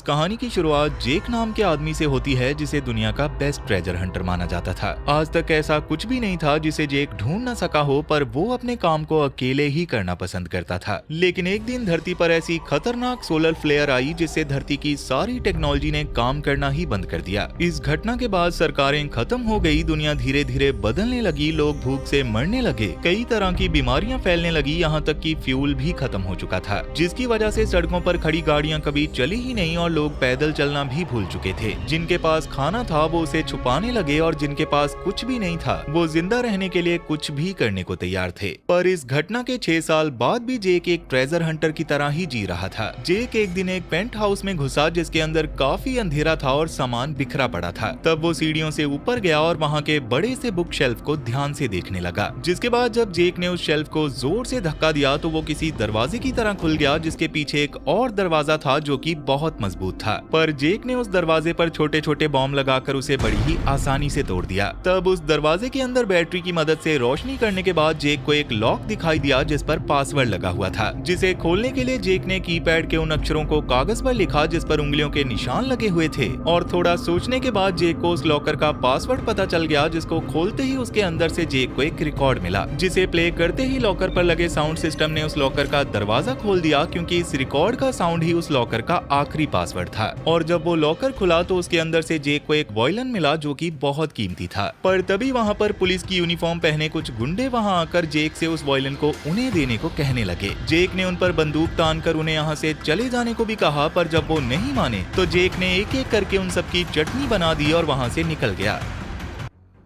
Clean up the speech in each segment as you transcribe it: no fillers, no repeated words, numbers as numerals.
कहानी की शुरुआत जेक नाम के आदमी से होती है जिसे दुनिया का बेस्ट ट्रेजर हंटर माना जाता था। आज तक ऐसा कुछ भी नहीं था जिसे जेक ढूंढ न सका हो, पर वो अपने काम को अकेले ही करना पसंद करता था। लेकिन एक दिन धरती पर ऐसी खतरनाक सोलर फ्लेयर आई जिससे धरती की सारी टेक्नोलॉजी ने काम करना ही बंद कर दिया। इस घटना के बाद सरकारें खत्म हो गई, दुनिया धीरे धीरे बदलने लगी, लोग भूख से मरने लगे, कई तरह की बीमारियां फैलने लगी, यहाँ तक कि फ्यूल भी खत्म हो चुका था, जिसकी वजह से सड़कों पर खड़ी गाड़ियां कभी चली ही नहीं और लोग पैदल चलना भी भूल चुके थे। जिनके पास खाना था वो उसे छुपाने लगे और जिनके पास कुछ भी नहीं था वो जिंदा रहने के लिए कुछ भी करने को तैयार थे। पर इस घटना के 6 साल बाद भी जेक एक ट्रेजर हंटर की तरह ही जी रहा था। जेक एक दिन एक पेंट हाउस में घुसा जिसके अंदर काफी अंधेरा था और सामान बिखरा पड़ा था। तब वो सीढ़ियों से ऊपर गया और वहाँ के बड़े से बुक शेल्फ को ध्यान से देखने लगा। जिसके बाद जब जेक ने उस शेल्फ को जोर से धक्का दिया तो वो किसी दरवाजे की तरह खुल गया, जिसके पीछे एक और दरवाजा था जो कि बहुत मजबूत था। पर जेक ने उस दरवाजे पर छोटे छोटे बॉम्ब लगाकर उसे बड़ी ही आसानी से तोड़ दिया। तब उस दरवाजे के अंदर बैटरी की मदद से रोशनी करने के बाद जेक को एक लॉक दिखाई दिया जिस पर पासवर्ड लगा हुआ था, जिसे खोलने के लिए जेक ने कीपैड के उन अक्षरों को कागज पर लिखा जिस पर उंगलियों के निशान लगे हुए थे। और थोड़ा सोचने के बाद जेक को उस लॉकर का पासवर्ड पता चल गया, जिसको खोलते ही उसके अंदर से जेक को एक रिकॉर्ड मिला, जिसे प्ले करते ही लॉकर पर लगे साउंड सिस्टम ने उस लॉकर का दरवाजा खोल दिया, क्योंकि इस रिकॉर्ड का साउंड ही उस लॉकर का आखिरी पासवर्ड था। और जब वो लॉकर खुला तो उसके अंदर से जेक को एक वायलिन मिला जो कि बहुत कीमती था। पर तभी वहाँ पर पुलिस की यूनिफॉर्म पहने कुछ गुंडे वहाँ आकर जेक से उस वायलिन को उन्हें देने को कहने लगे। जेक ने उन पर बंदूक तानकर उन्हें यहाँ से चले जाने को भी कहा, पर जब वो नहीं माने तो जेक ने एक एक करके उन सबकी चटनी बना दी और वहाँ से निकल गया।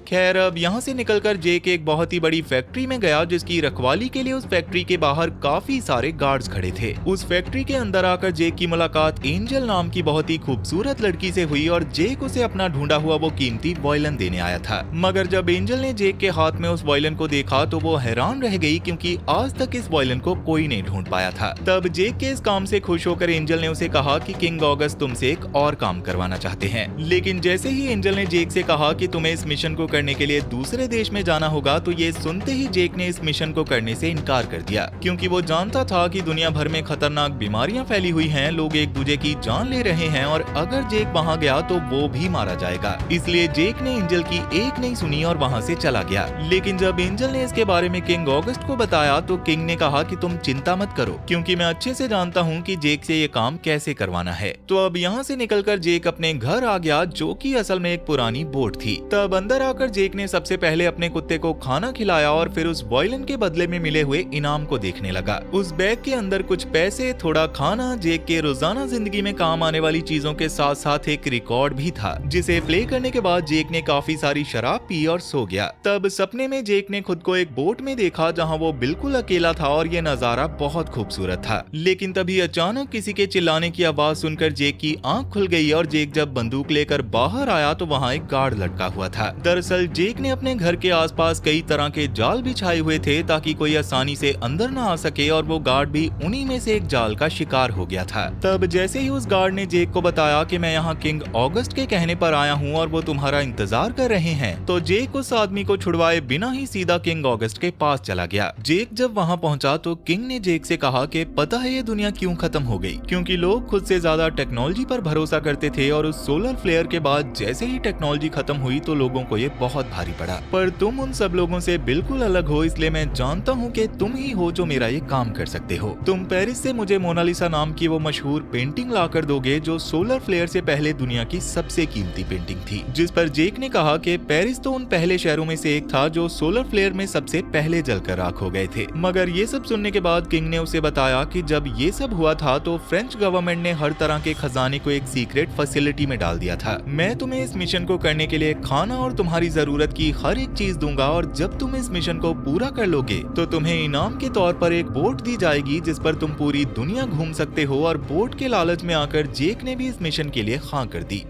खैर, अब यहाँ से निकलकर जेक एक बहुत ही बड़ी फैक्ट्री में गया जिसकी रखवाली के लिए उस फैक्ट्री के बाहर काफी सारे गार्ड्स खड़े थे। उस फैक्ट्री के अंदर आकर जेक की मुलाकात एंजल नाम की बहुत ही खूबसूरत लड़की से हुई और जेक उसे अपना ढूंढा हुआ वो कीमती वायलिन देने आया था। मगर जब एंजल ने जेक के हाथ में उस वायलिन को देखा तो वो हैरान रह गई, क्योंकि आज तक इस वायलिन को कोई नहीं ढूंढ पाया था। तब जेक के इस काम से खुश होकर एंजल ने उसे कहा कि किंग ऑगस्ट तुमसे एक और काम करवाना चाहते हैं। लेकिन जैसे ही एंजल ने जेक से कहा कि तुम्हें इस मिशन को करने के लिए दूसरे देश में जाना होगा, तो ये सुनते ही जेक ने इस मिशन को करने से इनकार कर दिया, क्योंकि वो जानता था कि दुनिया भर में खतरनाक बीमारियां फैली हुई हैं, लोग एक दूसरे की जान ले रहे हैं और अगर जेक वहां गया तो वो भी मारा जाएगा। इसलिए जेक ने एंजल की एक नहीं सुनी और वहां से चला गया। लेकिन जब एंजल ने इसके बारे में किंग ऑगस्ट को बताया तो किंग ने कहा कि तुम चिंता मत करो, क्योंकि मैं अच्छे से जानता हूँ कि जेक से ये काम कैसे करवाना है। तो अब यहाँ से निकलकर जेक अपने घर आ गया, जो कि असल में एक पुरानी बोट थी। तब अंदर आकर जेक ने सबसे पहले अपने कुत्ते को खाना खिलाया और फिर उस वायलिन के बदले में मिले हुए इनाम को देखने लगा। उस बैग के अंदर कुछ पैसे, थोड़ा खाना, जेक के रोजाना जिंदगी में काम आने वाली चीजों के साथ साथ एक रिकॉर्ड भी था, जिसे प्ले करने के बाद जेक ने काफी सारी शराब पी और सो गया। तब सपने में जेक ने खुद को एक बोट में देखा जहाँ वो बिल्कुल अकेला था और ये नजारा बहुत खूबसूरत था। लेकिन तभी अचानक किसी के चिल्लाने की आवाज सुनकर जेक की आंख खुल गई और जेक जब बंदूक लेकर बाहर आया तो वहाँ एक गार्ड लटका हुआ था। दरअसल जेक ने अपने घर के आसपास कई तरह के जाल बिछाए हुए थे ताकि कोई आसानी से अंदर न आ सके, और वो गार्ड भी उन्हीं में से एक जाल का शिकार हो गया था। तब जैसे ही उस गार्ड ने जेक को बताया कि मैं यहाँ किंग ऑगस्ट के कहने पर आया हूँ और वो तुम्हारा इंतजार कर रहे हैं, तो जेक उस आदमी को छुड़वाए बिना ही सीधा किंग ऑगस्ट के पास चला गया। जेक जब वहाँ पहुँचा तो किंग ने जेक से कहा कि पता है ये दुनिया क्यों खत्म हो गई, क्योंकि लोग खुद से ज्यादा टेक्नोलॉजी पर भरोसा करते थे और उस सोलर फ्लेयर के बाद जैसे ही टेक्नोलॉजी खत्म हुई तो लोगों को ये बहुत भारी पड़ा। पर तुम उन सब लोगों से बिल्कुल अलग हो, इसलिए मैं जानता हूँ कि तुम ही हो जो मेरा ये काम कर सकते हो। तुम पेरिस से मुझे मोनालिसा नाम की वो मशहूर पेंटिंग लाकर दोगे जो सोलर फ्लेयर से पहले दुनिया की सबसे कीमती पेंटिंग थी। जिस पर जेक ने कहा कि पेरिस तो उन पहले शहरों में से एक था जो सोलर फ्लेयर में सबसे पहले जलकर राख हो गए थे। मगर ये सब सुनने के बाद किंग ने उसे बताया कि जब ये सब हुआ था तो फ्रेंच गवर्नमेंट ने हर तरह के खजाने को एक सीक्रेट फैसिलिटी में डाल दिया था। मैं तुम्हें इस मिशन को करने के लिए खाना और तुम्हारी जरूरत की हर एक चीज दूंगा, और जब तुम इस मिशन को पूरा कर लोगे तो तुम्हें इनाम के तौर पर एक बोट दी जाएगी जिस पर तुम पूरी दुनिया घूम सकते हो। और बोट के लालच में आकर जेक ने भी इस मिशन के लिए हाँ कर दी।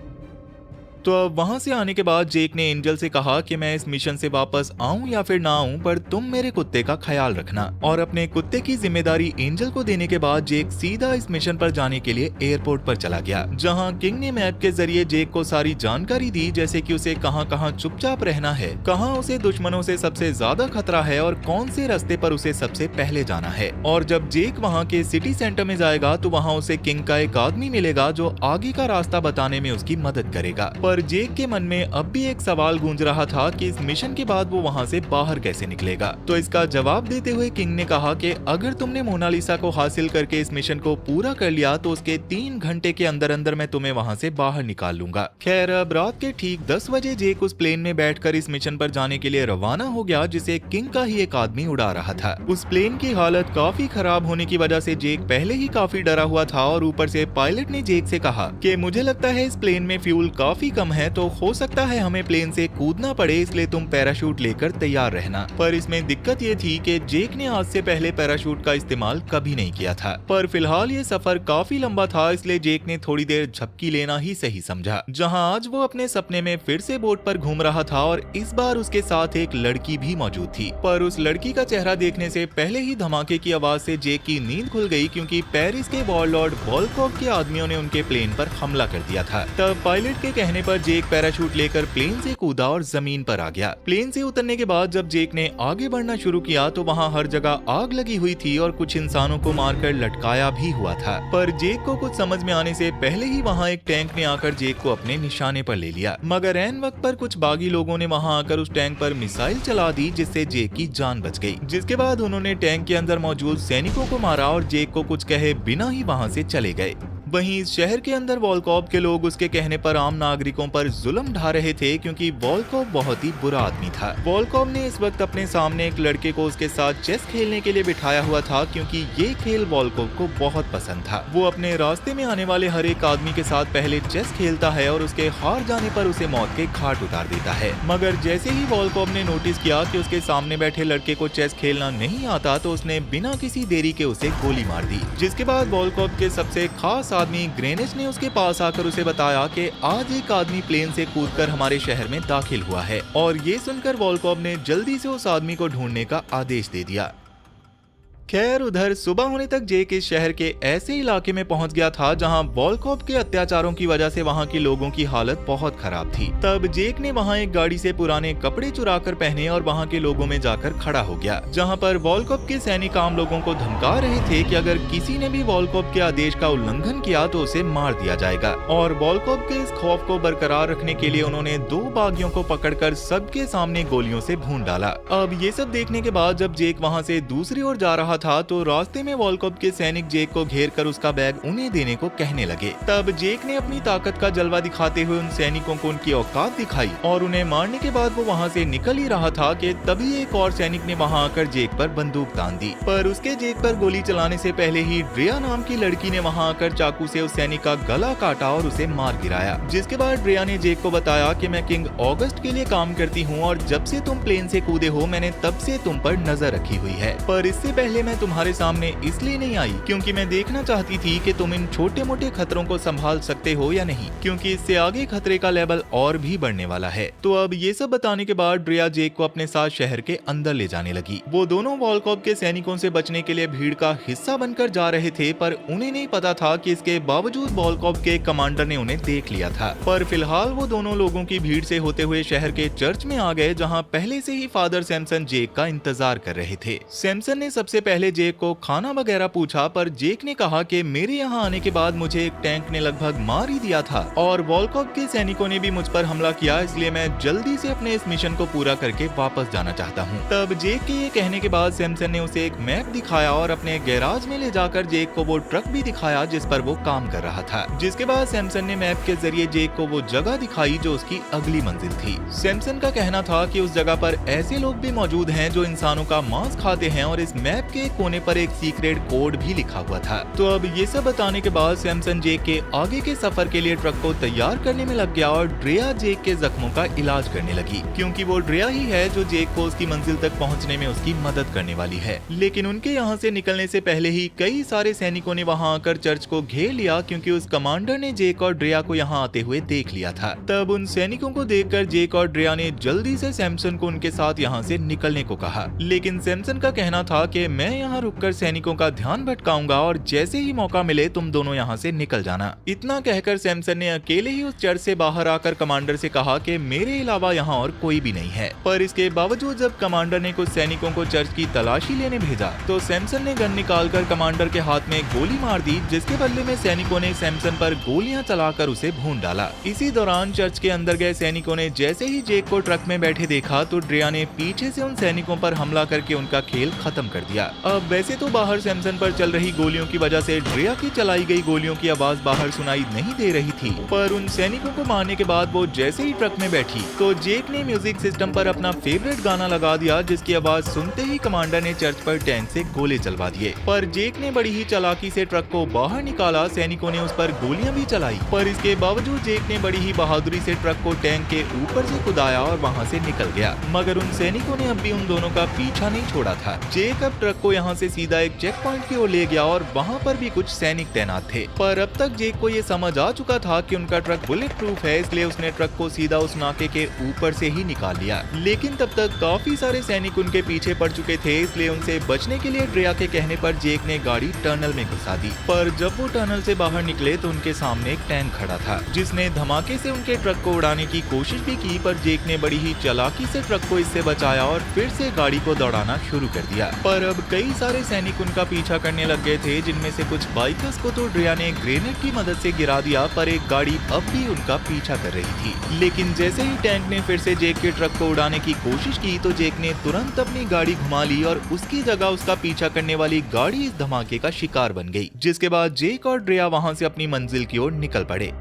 तो अब वहाँ से आने के बाद जेक ने एंजल से कहा कि मैं इस मिशन से वापस आऊं या फिर ना आऊं, पर तुम मेरे कुत्ते का ख्याल रखना। और अपने कुत्ते की जिम्मेदारी एंजल को देने के बाद जेक सीधा इस मिशन पर जाने के लिए एयरपोर्ट पर चला गया, जहाँ किंग ने मैप के जरिए जेक को सारी जानकारी दी, जैसे कि उसे कहाँ कहाँ चुपचाप रहना है, कहाँ उसे दुश्मनों से सबसे ज्यादा खतरा है और कौन से रास्ते पर उसे सबसे पहले जाना है। और जब जेक वहाँ के सिटी सेंटर में जाएगा तो वहाँ उसे किंग का एक आदमी मिलेगा जो आगे का रास्ता बताने में उसकी मदद करेगा। पर जेक के मन में अब भी एक सवाल गूंज रहा था कि इस मिशन के बाद वो वहाँ से बाहर कैसे निकलेगा। तो इसका जवाब देते हुए किंग ने कहा कि अगर तुमने मोनालिसा को हासिल करके इस मिशन को पूरा कर लिया तो उसके 3 घंटे के अंदर अंदर मैं तुम्हें वहाँ से बाहर निकाल लूंगा। खैर, अब रात के ठीक 10 बजे जेक उस प्लेन में बैठकर इस मिशन पर जाने के लिए रवाना हो गया, जिसे किंग का ही एक आदमी उड़ा रहा था। उस प्लेन की हालत काफी खराब होने की वजह से जेक पहले ही काफी डरा हुआ था और ऊपर से पायलट ने जेक से कहा कि मुझे लगता है इस प्लेन में फ्यूल काफी कम है, तो हो सकता है हमें प्लेन से कूदना पड़े, इसलिए तुम पैराशूट लेकर तैयार रहना। पर इसमें दिक्कत ये थी कि जेक ने आज से पहले पैराशूट का इस्तेमाल कभी नहीं किया था। पर फिलहाल ये सफर काफी लंबा था, इसलिए जेक ने थोड़ी देर झपकी लेना ही सही समझा। जहां आज वो अपने सपने में फिर से बोट पर घूम रहा था और इस बार उसके साथ एक लड़की भी मौजूद थी। पर उस लड़की का चेहरा देखने से पहले ही धमाके की आवाज से जेक की नींद खुल गई, क्योंकि पेरिस के वॉरलॉर्ड वॉलकॉक के आदमियों ने उनके प्लेन पर हमला कर दिया था। तब पायलट के कहने पर जेक पैराशूट लेकर प्लेन से कूदा और जमीन पर आ गया। प्लेन से उतरने के बाद जब जेक ने आगे बढ़ना शुरू किया तो वहाँ हर जगह आग लगी हुई थी और कुछ इंसानों को मारकर लटकाया भी हुआ था। पर जेक को कुछ समझ में आने से पहले ही वहाँ एक टैंक ने आकर जेक को अपने निशाने पर ले लिया, मगर ऐन वक्त पर कुछ बागी लोगों ने वहाँ आकर उस टैंक पर मिसाइल चला दी, जिससे जेक की जान बच गई। जिसके बाद उन्होंने टैंक के अंदर मौजूद सैनिकों को मारा और जेक को कुछ कहे बिना ही वहाँ से चले गए। वहीं इस शहर के अंदर वॉलकॉप के लोग उसके कहने पर आम नागरिकों पर जुल्म ढा रहे थे, क्योंकि वॉलकॉप बहुत ही बुरा आदमी था। वॉलकॉप ने इस वक्त अपने सामने एक लड़के को उसके साथ चेस खेलने के लिए बिठाया हुआ था, क्योंकि ये खेल वॉलकॉप को बहुत पसंद था। वो अपने रास्ते में आने वाले हर एक आदमी के साथ पहले चेस खेलता है और उसके हार जाने पर उसे मौत के घाट उतार देता है। मगर जैसे ही वॉलकॉप ने नोटिस किया कि उसके सामने बैठे लड़के को चेस खेलना नहीं आता, तो उसने बिना किसी देरी के उसे गोली मार दी। जिसके बाद वॉलकॉप के सबसे खास आदमी ग्रेनिच ने उसके पास आकर उसे बताया कि आज एक आदमी प्लेन से कूदकर हमारे शहर में दाखिल हुआ है। और ये सुनकर वॉलकॉप ने जल्दी से उस आदमी को ढूंढने का आदेश दे दिया। खैर, उधर सुबह होने तक जेक इस शहर के ऐसे इलाके में पहुंच गया था जहां वॉलकॉप के अत्याचारों की वजह से वहां के लोगों की हालत बहुत खराब थी। तब जेक ने वहां एक गाड़ी से पुराने कपड़े चुराकर पहने और वहां के लोगों में जाकर खड़ा हो गया, जहां पर वॉलकॉप के सैनिक आम लोगों को धमका रहे थे कि अगर किसी ने भी वॉलकॉप के आदेश का उल्लंघन किया तो उसे मार दिया जाएगा। और वॉलकॉप के इस खौफ को बरकरार रखने के लिए उन्होंने 2 बागियों को पकड़कर सबके सामने गोलियों से भून डाला। अब ये सब देखने के बाद जब जेक वहाँ से दूसरी ओर जा रहा था तो रास्ते में वॉलकॉप के सैनिक जेक को घेर कर उसका बैग उन्हें देने को कहने लगे। तब जेक ने अपनी ताकत का जलवा दिखाते हुए उन सैनिकों को उनकी औकात दिखाई और उन्हें मारने के बाद वो वहाँ से निकल ही रहा था कि तभी एक और सैनिक ने वहाँ आकर जेक पर बंदूक तान दी। पर उसके जेक पर गोली चलाने से पहले ही ड्रिया नाम की लड़की ने वहाँ आकर चाकू से उस सैनिक का गला काटा और उसे मार गिराया। जिसके बाद ड्रिया ने जेक को बताया कि मैं किंग ऑगस्ट के लिए काम करती हूँ और जब से तुम प्लेन से कूदे हो मैंने तब से तुम पर नजर रखी हुई है, पर इससे पहले मैं तुम्हारे सामने इसलिए नहीं आई क्योंकि मैं देखना चाहती थी कि तुम इन छोटे मोटे खतरों को संभाल सकते हो या नहीं, क्योंकि इससे आगे खतरे का लेवल और भी बढ़ने वाला है। तो अब ये सब बताने के बाद ड्रिया जेक को अपने साथ शहर के अंदर ले जाने लगी। वो दोनों वॉलकॉप के सैनिकों से बचने के लिए भीड़ का हिस्सा बनकर जा रहे थे, पर उन्हें नहीं पता था कि इसके बावजूद वॉलकॉप के कमांडर ने उन्हें देख लिया था। पर फिलहाल वो दोनों लोगों की भीड़ से होते हुए शहर के चर्च में आ गए, जहाँ पहले से ही फादर सैमसन जेक का इंतजार कर रहे थे। सैमसन ने सबसे पहले जेक को खाना वगैरह पूछा, पर जेक ने कहा कि मेरे यहाँ आने के बाद मुझे एक टैंक ने लगभग मार ही दिया था और वॉलकॉप के सैनिकों ने भी मुझ पर हमला किया, इसलिए मैं जल्दी से अपने इस मिशन को पूरा करके वापस जाना चाहता हूँ। तब जेक के ये कहने के बाद सैमसन ने उसे एक मैप दिखाया और अपने गैराज में ले जाकर जेक को वो ट्रक भी दिखाया जिस पर वो काम कर रहा था। जिसके बाद सैमसन ने मैप के जरिए जेक को वो जगह दिखाई जो उसकी अगली मंजिल थी। सैमसन का कहना था कि उस जगह पर ऐसे लोग भी मौजूद हैं जो इंसानों का मांस खाते हैं और इस मैप के के कोने पर एक सीक्रेट कोड भी लिखा हुआ था। तो अब ये सब बताने के बाद सैमसन जेक के आगे के सफर के लिए ट्रक को तैयार करने में लग गया और ड्रेया जेक के जख्मों का इलाज करने लगी, क्योंकि वो ड्रेया ही है जो जेक को उसकी मंजिल तक पहुंचने में उसकी मदद करने वाली है। लेकिन उनके यहाँ से निकलने से पहले ही कई सारे सैनिकों ने वहाँ आकर चर्च को घेर लिया, क्योंकि उस कमांडर ने जेक और ड्रेया को यहाँ आते हुए देख लिया था। तब उन सैनिकों को देखकर जेक और ड्रेया ने जल्दी से सैमसन को उनके साथ यहाँ से निकलने को कहा, लेकिन सैमसन का कहना था कि मैं यहाँ रुककर सैनिकों का ध्यान भटकाऊंगा और जैसे ही मौका मिले तुम दोनों यहाँ से निकल जाना। इतना कहकर सैमसन ने अकेले ही उस चर्च से बाहर आकर कमांडर से कहा कि मेरे अलावा यहाँ और कोई भी नहीं है। पर इसके बावजूद जब कमांडर ने कुछ सैनिकों को चर्च की तलाशी लेने भेजा तो सैमसन ने गन निकालकर कमांडर के हाथ में गोली मार दी, जिसके बदले में सैनिकों ने सैमसन पर गोलियां चलाकर उसे भून डाला। इसी दौरान चर्च के अंदर गए सैनिकों ने जैसे ही जेक को ट्रक में बैठे देखा तो ड्रेया ने पीछे से उन सैनिकों पर हमला करके उनका खेल खत्म कर दिया। अब वैसे तो बाहर सैमसन पर चल रही गोलियों की वजह से ड्रेया की चलाई गई गोलियों की आवाज बाहर सुनाई नहीं दे रही थी, पर उन सैनिकों को मारने के बाद वो जैसे ही ट्रक में बैठी तो जेक ने म्यूजिक सिस्टम पर अपना फेवरेट गाना लगा दिया, जिसकी आवाज सुनते ही कमांडर ने चर्च पर टैंक से गोले चलवा दिए। पर जेक ने बड़ी ही चालाकी से ट्रक को बाहर निकाला। सैनिकों ने उस पर गोलियां भी चलाई, पर इसके बावजूद जेक ने बड़ी ही बहादुरी से ट्रक को टैंक के ऊपर से कुदाया और वहां से निकल गया। मगर उन सैनिकों ने अब भी उन दोनों का पीछा नहीं छोड़ा था। जेक अब ट्रक को यहाँ से सीधा एक चेक पॉइंट की ओर ले गया और वहाँ पर भी कुछ सैनिक तैनात थे, पर अब तक जेक को ये समझ आ चुका था कि उनका ट्रक बुलेट प्रूफ है, इसलिए उसने ट्रक को सीधा उस नाके के ऊपर से ही निकाल लिया। लेकिन तब तक काफी सारे सैनिक उनके पीछे पड़ चुके थे, इसलिए उनसे बचने के लिए ड्रेया के कहने पर जेक ने गाड़ी टनल में घुसा दी। पर जब वो टनल से बाहर निकले तो उनके सामने एक टैंक खड़ा था, जिसने धमाके से उनके ट्रक को उड़ाने की कोशिश भी की, पर जेक ने बड़ी ही चालाकी से ट्रक को इससे बचाया और फिर से गाड़ी को दौड़ाना शुरू कर दिया। पर अब कई सारे सैनिक उनका पीछा करने लग गए थे, जिनमें से कुछ बाइकर्स को तो ड्रेया ने ग्रेनेड की मदद से गिरा दिया, पर एक गाड़ी अब भी उनका पीछा कर रही थी। लेकिन जैसे ही टैंक ने फिर से जेक के ट्रक को उड़ाने की कोशिश की तो जेक ने तुरंत अपनी गाड़ी घुमा ली और उसकी जगह उसका पीछा करने वाली गाड़ी इस धमाके का शिकार बन गई, जिसके बाद जेक और ड्रेया वहां से अपनी मंजिल की ओर निकल पड़े।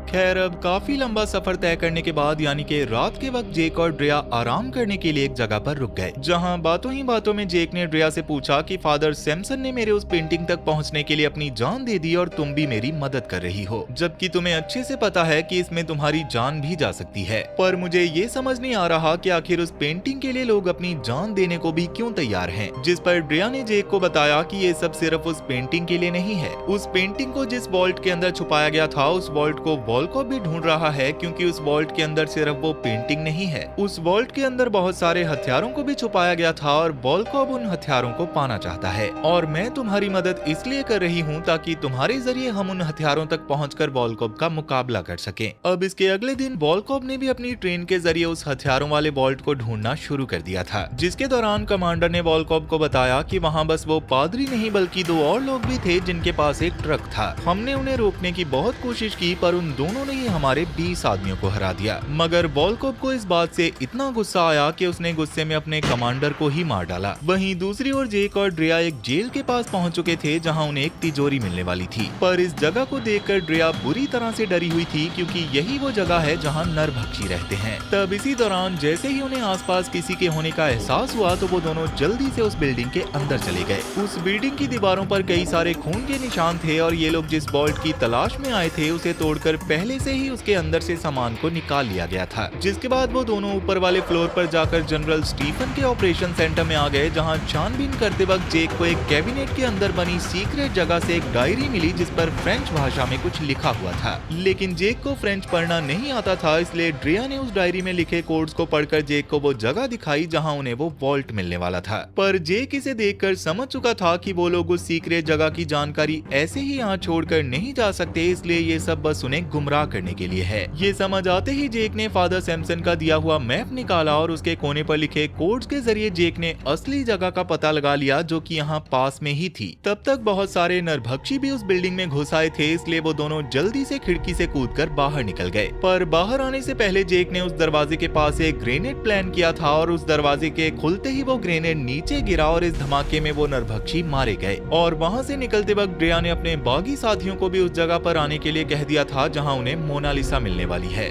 खैर अब काफी लंबा सफर तय करने के बाद यानी कि रात के वक्त जेक और ड्रेया आराम करने के लिए एक जगह पर रुक गए, जहां बातों ही बातों में जेक ने ड्रेया से पूछा कि फादर सैमसन ने मेरे उस पेंटिंग तक पहुंचने के लिए अपनी जान दे दी और तुम भी मेरी मदद कर रही हो, जबकि तुम्हें अच्छे से पता है कि इसमें तुम्हारी जान भी जा सकती है। पर मुझे ये समझ नहीं आ रहा कि आखिर उस पेंटिंग के लिए लोग अपनी जान देने को भी क्यों तैयार हैं। जिस पर ड्रेया ने जेक को बताया कि ये सब सिर्फ उस पेंटिंग के लिए नहीं है। उस पेंटिंग को जिस वॉल्ट के अंदर छुपाया गया था उस वॉल्ट को वॉल्कोव भी ढूंढ रहा है, क्योंकि उस वॉल्ट के अंदर सिर्फ वो पेंटिंग नहीं है, उस वॉल्ट के अंदर बहुत सारे हथियारों को भी छुपाया गया था और वॉल्कोव उन हथियारों को पाना चाहता है। और मैं तुम्हारी मदद इसलिए कर रही हूँ ताकि तुम्हारे जरिए हम उन हथियारों तक पहुंचकर वॉल्कोव का मुकाबला कर सकें। अब इसके अगले दिन वॉल्कोव ने भी अपनी ट्रेन के जरिए उस हथियारों वाले वॉल्ट को ढूंढना शुरू कर दिया था, जिसके दौरान कमांडर ने वॉल्कोव को बताया कि वहाँ बस वो पादरी नहीं बल्कि दो और लोग भी थे जिनके पास एक ट्रक था। हमने उन्हें रोकने की बहुत कोशिश की, पर उन दोनों ने ही हमारे 20 आदमियों को हरा दिया। मगर वॉल्कोव को इस बात से इतना गुस्सा आया कि उसने गुस्से में अपने कमांडर को ही मार डाला। वहीं दूसरी ओर जेक और ड्रेया एक जेल के पास पहुंच चुके थे, जहां उन्हें एक तिजोरी मिलने वाली थी। पर इस जगह को देखकर ड्रेया बुरी तरह से डरी हुई थी, क्योंकि यही वो जगह है जहां नरभक्षी रहते हैं। तब इसी दौरान जैसे ही उन्हें आसपास किसी के होने का एहसास हुआ तो वो दोनों जल्दी से उस बिल्डिंग के अंदर चले गए। उस बिल्डिंग की दीवारों पर कई सारे खून के निशान थे और ये लोग जिस वॉल्ट की तलाश में आए थे उसे तोड़कर पहले से ही उसके अंदर से सामान को निकाल लिया गया था। जिसके बाद वो दोनों ऊपर वाले फ्लोर पर जाकर जनरल स्टीफन के ऑपरेशन सेंटर में आ गए, जहां छानबीन करते वक्त जेक को एक कैबिनेट के अंदर बनी सीक्रेट जगह से एक डायरी मिली जिस पर फ्रेंच भाषा में कुछ लिखा हुआ था। लेकिन जेक को फ्रेंच पढ़ना नहीं आता था, इसलिए ड्रेया ने उस डायरी में लिखे कोड्स को पढ़कर जेक को वो जगह दिखाई जहां उन्हें वो वॉल्ट मिलने वाला था। पर जेक इसे देखकर समझ चुका था कि वो लोग उस सीक्रेट जगह की जानकारी ऐसे ही यहाँ छोड़कर नहीं जा सकते, इसलिए ये सब बस उन्हें गुमराह करने के लिए है। ये समझ आते ही जेक ने फादर सैमसन का दिया हुआ मैप निकाला और उसके कोने पर लिखे कोड्स के जरिए जेक ने असली जगह का पता लगा लिया, जो कि यहाँ पास में ही थी। तब तक बहुत सारे नरभक्षी भी उस बिल्डिंग में घुस आए थे, इसलिए वो दोनों जल्दी से खिड़की से कूदकर बाहर निकल गए। पर बाहर आने से पहले जेक ने उस दरवाजे के पास एक ग्रेनेड प्लान किया था और उस दरवाजे के खुलते ही वो ग्रेनेड नीचे गिरा और इस धमाके में वो नरभक्षी मारे गए। और वहाँ से निकलते वक्त ड्रेया ने अपने बागी साथियों को भी उस जगह पर आने के लिए कह दिया था जहाँ उन्हें मोनालिसा मिलने वाली है।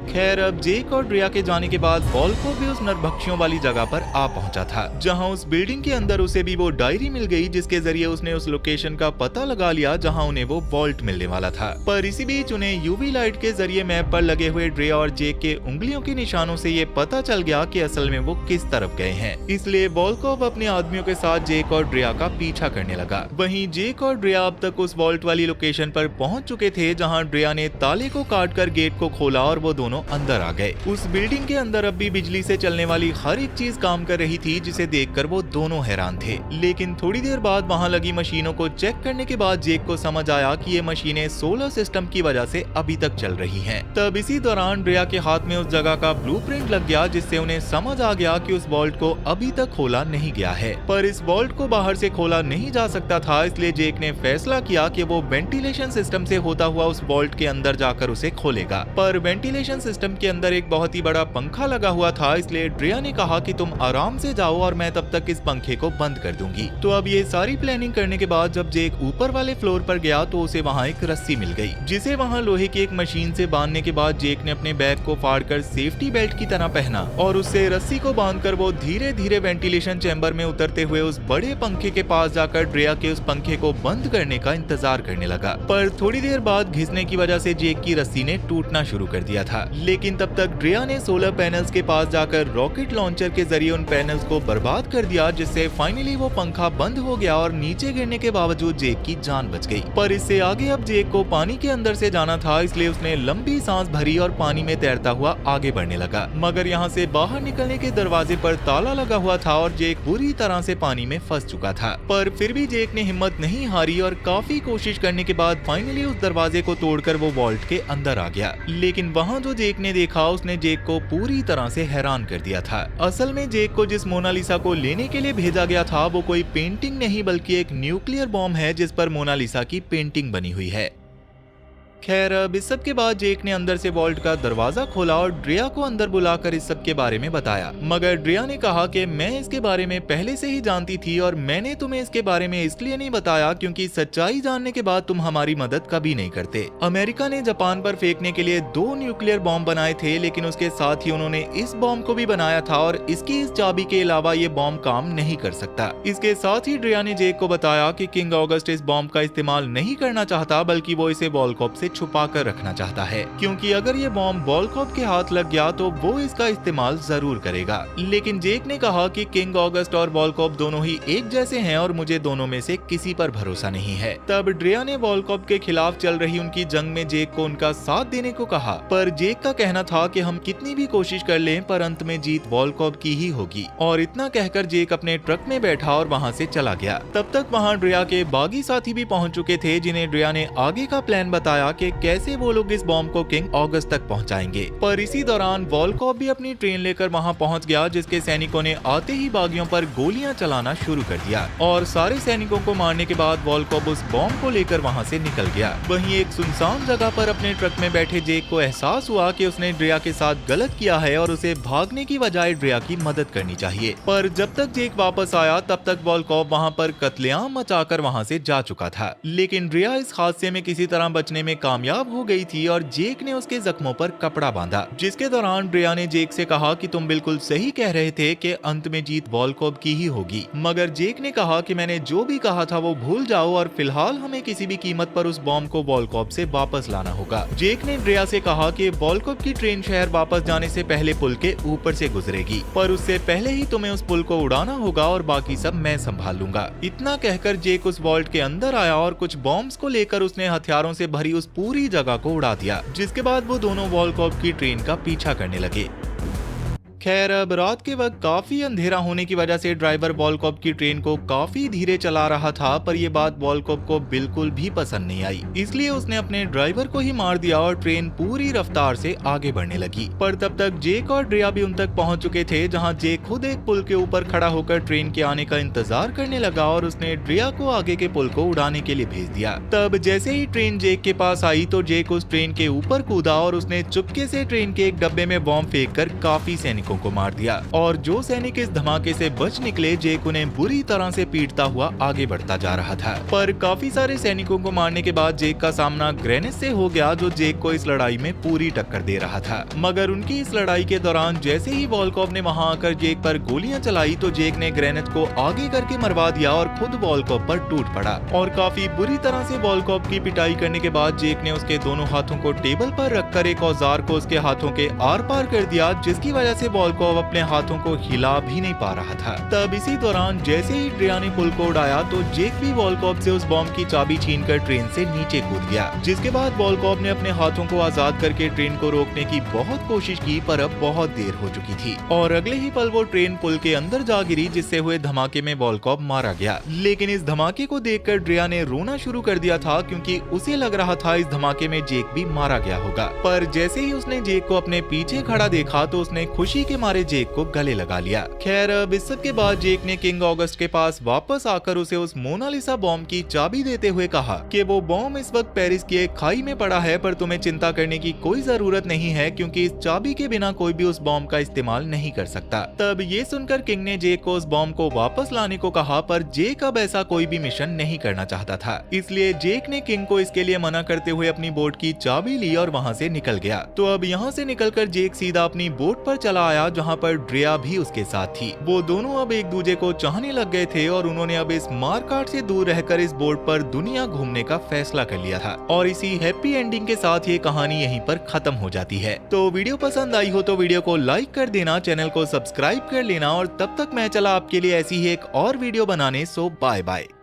खैर अब जेक और ड्रिया के जाने के बाद वॉल्कोव भी उस नरभक्षियों वाली जगह पर आ पहुंचा था, जहां उस बिल्डिंग के अंदर उसे भी वो डायरी मिल गई जिसके जरिए उसने उस लोकेशन का पता लगा लिया जहां उन्हें वो वॉल्ट मिलने वाला था। पर इसी बीच उन्हें यूवी लाइट के जरिए मैप पर लगे हुए ड्रिया और जेक के उंगलियों के निशानों से ये पता चल गया कि असल में वो किस तरफ गए हैं। इसलिए वॉल्कोव अपने आदमियों के साथ जेक और ड्रिया का पीछा करने लगा। वहीं जेक और ड्रिया अब तक उस वॉल्ट वाली लोकेशन पर पहुंच चुके थे जहां ड्रिया ने ताले को काटकर गेट को खोला और वो दोनों अंदर आ गए। उस बिल्डिंग के अंदर अब भी बिजली से चलने वाली हर एक चीज काम कर रही थी, जिसे देखकर वो दोनों हैरान थे। लेकिन थोड़ी देर बाद वहां लगी मशीनों को चेक करने के बाद जेक को समझ आया कि ये मशीनें सोलर सिस्टम की वजह से अभी तक चल रही हैं। तब इसी दौरान ड्रिया के हाथ में उस जगह का ब्लूप्रिंट लग गया, जिससे उन्हें समझ आ गया कि उस वॉल्ट को अभी तक खोला नहीं गया है। पर इस वॉल्ट को बाहर से खोला नहीं जा सकता था, इसलिए जेक ने फैसला किया कि वो वेंटिलेशन सिस्टम से होता हुआ उस वॉल्ट के अंदर जाकर उसे खोलेगा। पर वेंटिलेशन सिस्टम के अंदर एक बहुत ही बड़ा पंखा लगा हुआ था, इसलिए ड्रिया ने कहा कि तुम आराम से जाओ और मैं तब तक इस पंखे को बंद कर दूंगी। तो अब ये सारी प्लानिंग करने के बाद जब जेक ऊपर वाले फ्लोर पर गया तो उसे वहाँ एक रस्सी मिल गई, जिसे वहाँ लोहे की एक मशीन से बांधने के बाद जेक ने अपने बैग को फाड़कर सेफ्टी बेल्ट की तरह पहना और उससे रस्सी को बांधकर वो धीरे धीरे वेंटिलेशन चैम्बर में उतरते हुए उस बड़े पंखे के पास जाकर ड्रिया के उस पंखे को बंद करने का इंतजार करने लगा। पर थोड़ी देर बाद घिसने की वजह से जेक की रस्सी ने टूटना शुरू कर दिया था। लेकिन तब तक ड्रिया ने सोलर पैनल्स के पास जाकर रॉकेट लॉन्चर के जरिए उन पैनल्स को बर्बाद कर दिया, जिससे फाइनली वो पंखा बंद हो गया और नीचे गिरने के बावजूद जेक की जान बच गई। पर इससे आगे अब जेक को पानी के अंदर से जाना था, इसलिए उसने लंबी सांस भरी और पानी में तैरता हुआ आगे बढ़ने लगा। मगर यहाँ से बाहर निकलने के दरवाजे पर ताला लगा हुआ था और जेक पूरी तरह से पानी में फंस चुका था। पर फिर भी जेक ने हिम्मत नहीं हारी और काफी कोशिश करने के बाद फाइनली उस दरवाजे को तोड़कर वो वॉल्ट के अंदर आ गया। लेकिन वहाँ जो जेक ने देखा उसने जेक को पूरी तरह से हैरान कर दिया था। असल में जेक को जिस मोनालिसा को लेने के लिए भेजा गया था वो कोई पेंटिंग नहीं बल्कि एक न्यूक्लियर बॉम्ब है, जिस पर मोनालिसा की पेंटिंग बनी हुई है। खैर अब इस सब के बाद जेक ने अंदर से वॉल्ट का दरवाजा खोला और ड्रिया को अंदर बुलाकर इस सब के बारे में बताया। मगर ड्रिया ने कहा कि मैं इसके बारे में पहले से ही जानती थी और मैंने तुम्हें इसके बारे में इसलिए नहीं बताया क्योंकि सच्चाई जानने के बाद तुम हमारी मदद कभी नहीं करते। अमेरिका ने जापान पर फेंकने के लिए 2 न्यूक्लियर बॉम्ब बनाए थे, लेकिन उसके साथ ही उन्होंने इस बॉम्ब को भी बनाया था और इसकी इस चाबी के अलावा ये बॉम्ब काम नहीं कर सकता। इसके साथ ही ड्रिया ने जेक को बताया कि किंग ऑगस्ट इस बॉम्ब का इस्तेमाल नहीं करना चाहता, बल्कि वो इसे वॉल्कोव से छुपा कर रखना चाहता है, क्योंकि अगर ये बॉम्ब वॉल्कोव के हाथ लग गया तो वो इसका इस्तेमाल जरूर करेगा। लेकिन जेक ने कहा कि किंग ऑगस्ट और वॉल्कोव दोनों ही एक जैसे हैं और मुझे दोनों में से किसी पर भरोसा नहीं है। तब ड्रिया ने वॉल्कोव के खिलाफ चल रही उनकी जंग में जेक को उनका साथ देने को कहा, पर जेक का कहना था कि हम कितनी भी कोशिश कर लें पर अंत में जीत वॉल्कोव की ही होगी। और इतना कहकर जेक अपने ट्रक में बैठा और वहाँ से चला गया। तब तक वहाँ ड्रिया के बागी साथी भी पहुँच चुके थे, जिन्हें ड्रिया ने आगे का प्लान बताया कि कैसे वो लोग इस बॉम्ब को किंग ऑगस्ट तक पहुंचाएंगे। पर इसी दौरान वॉल्कोव भी अपनी ट्रेन लेकर वहां पहुंच गया, जिसके सैनिकों ने आते ही बागियों पर गोलियां चलाना शुरू कर दिया और सारे सैनिकों को मारने के बाद वॉल्कोव उस बॉम्ब को लेकर वहां से निकल गया। वहीं एक सुनसान जगह पर अपने ट्रक में बैठे जेक को एहसास हुआ कि उसने ड्रिया के साथ गलत किया है और उसे भागने की बजाय ड्रिया की मदद करनी चाहिए। पर जब तक जेक वापस आया तब तक वॉल्कोव वहां पर कत्लेआम मचाकर वहां से जा चुका था। लेकिन ड्रिया इस हादसे में किसी तरह बचने में कामयाब हो गई थी और जेक ने उसके जख्मों पर कपड़ा बांधा, जिसके दौरान ड्रिया ने जेक से कहा कि तुम बिल्कुल सही कह रहे थे कि अंत में जीत वॉल्कोव की ही होगी। मगर जेक ने कहा कि मैंने जो भी कहा था वो भूल जाओ और फिलहाल हमें किसी भी कीमत पर उस बॉम्ब को वॉल्कोव से वापस लाना होगा। जेक ने ड्रिया से कहा कि वॉल्कोव की ट्रेन शहर वापस जाने से पहले पुल के ऊपर से गुजरेगी, पर उससे पहले ही तुम्हें उस पुल को उड़ाना होगा और बाकी सब मैं संभाल लूंगा। इतना कहकर जेक उस वॉल्ट के अंदर आया और कुछ बॉम्ब्स को लेकर उसने हथियारों से भरी उस पूरी जगह को उड़ा दिया, जिसके बाद वो दोनों वॉल्कोव की ट्रेन का पीछा करने लगे। खैर अब रात के वक्त काफी अंधेरा होने की वजह से ड्राइवर वॉल्कोव की ट्रेन को काफी धीरे चला रहा था, पर यह बात वॉल्कोव को बिल्कुल भी पसंद नहीं आई। इसलिए उसने अपने ड्राइवर को ही मार दिया और ट्रेन पूरी रफ्तार से आगे बढ़ने लगी। पर तब तक जेक और ड्रिया भी उन तक पहुंच चुके थे, जहां जेक खुद एक पुल के ऊपर खड़ा होकर ट्रेन के आने का इंतजार करने लगा और उसने ड्रिया को आगे के पुल को उड़ाने के लिए भेज दिया। तब जैसे ही ट्रेन जेक के पास आई तो जेक उस ट्रेन के ऊपर कूदा और उसने चुपके से ट्रेन के एक डब्बे में बॉम्ब फेंक कर काफी सैनिकों सैनिकों को मार दिया और जो सैनिक इस धमाके से बच निकले, जेक उन्हें बुरी तरह से पीटता हुआ आगे बढ़ता जा रहा था। पर काफी सारे सैनिकों को मारने के बाद जेक का सामना ग्रेनेड से हो गया, जो जेक को इस लड़ाई में पूरी टक्कर दे रहा था। मगर उनकी इस लड़ाई के दौरान जैसे ही वॉलकॉब ने वहां आकर जेक पर गोलियां चलाई तो जेक ने ग्रेनेड को आगे करके मरवा दिया और खुद वॉलकॉब पर टूट पड़ा। और काफी बुरी तरह से वॉलकॉब की पिटाई करने के बाद जेक ने उसके दोनों हाथों को टेबल पर रखकर एक औजार को उसके हाथों के आर पार कर दिया, जिसकी वजह से वॉलकॉब अपने हाथों को हिला भी नहीं पा रहा था। तब इसी दौरान जैसे ही ड्रिया ने पुल को उड़ाया तो जेक भी वॉलकॉब से उस बॉम्ब की चाबी छीनकर ट्रेन से नीचे कूद गया, जिसके बाद वॉलकॉब ने अपने हाथों को आजाद करके ट्रेन को रोकने की बहुत कोशिश की, पर अब बहुत देर हो चुकी थी और अगले ही पल वो ट्रेन पुल के अंदर जा गिरी, जिससे हुए धमाके में वॉलकॉब मारा गया। लेकिन इस धमाके को देखकर ड्रिया ने रोना शुरू कर दिया था, क्योंकि उसे लग रहा था इस धमाके में जेक भी मारा गया होगा। पर जैसे ही उसने जेक को अपने पीछे खड़ा देखा तो उसने खुशी के मारे जेक को गले लगा लिया। खैर, अब इस सब के बाद जेक ने किंग ऑगस्ट के पास वापस आकर उसे उस मोनालिसा बॉम्ब की चाबी देते हुए कहा कि वो बॉम्ब इस वक्त पेरिस की एक खाई में पड़ा है, पर तुम्हें चिंता करने की कोई जरूरत नहीं है, क्योंकि इस चाबी के बिना कोई भी उस बॉम्ब का इस्तेमाल नहीं कर सकता। तब ये सुनकर किंग ने जेक को उस बॉम्ब को वापस लाने को कहा, पर जेक अब ऐसा कोई भी मिशन नहीं करना चाहता था। इसलिए जेक ने किंग को इसके लिए मना करते हुए अपनी बोट की चाबी ली और वहाँ से निकल गया। तो अब यहाँ से निकलकर जेक सीधा अपनी बोट पर चला आया, जहाँ पर ड्रिया भी उसके साथ थी। वो दोनों अब एक दूसरे को चाहने लग गए थे और उन्होंने अब इस मारकाट से दूर रहकर इस बोट पर दुनिया घूमने का फैसला कर लिया था। और इसी हैप्पी एंडिंग के साथ ये कहानी यहीं पर खत्म हो जाती है। तो वीडियो पसंद आई हो तो वीडियो को लाइक कर देना, चैनल को सब्सक्राइब कर लेना और तब तक मैं चला आपके लिए ऐसी ही एक और वीडियो बनाने। सो बाय बाय।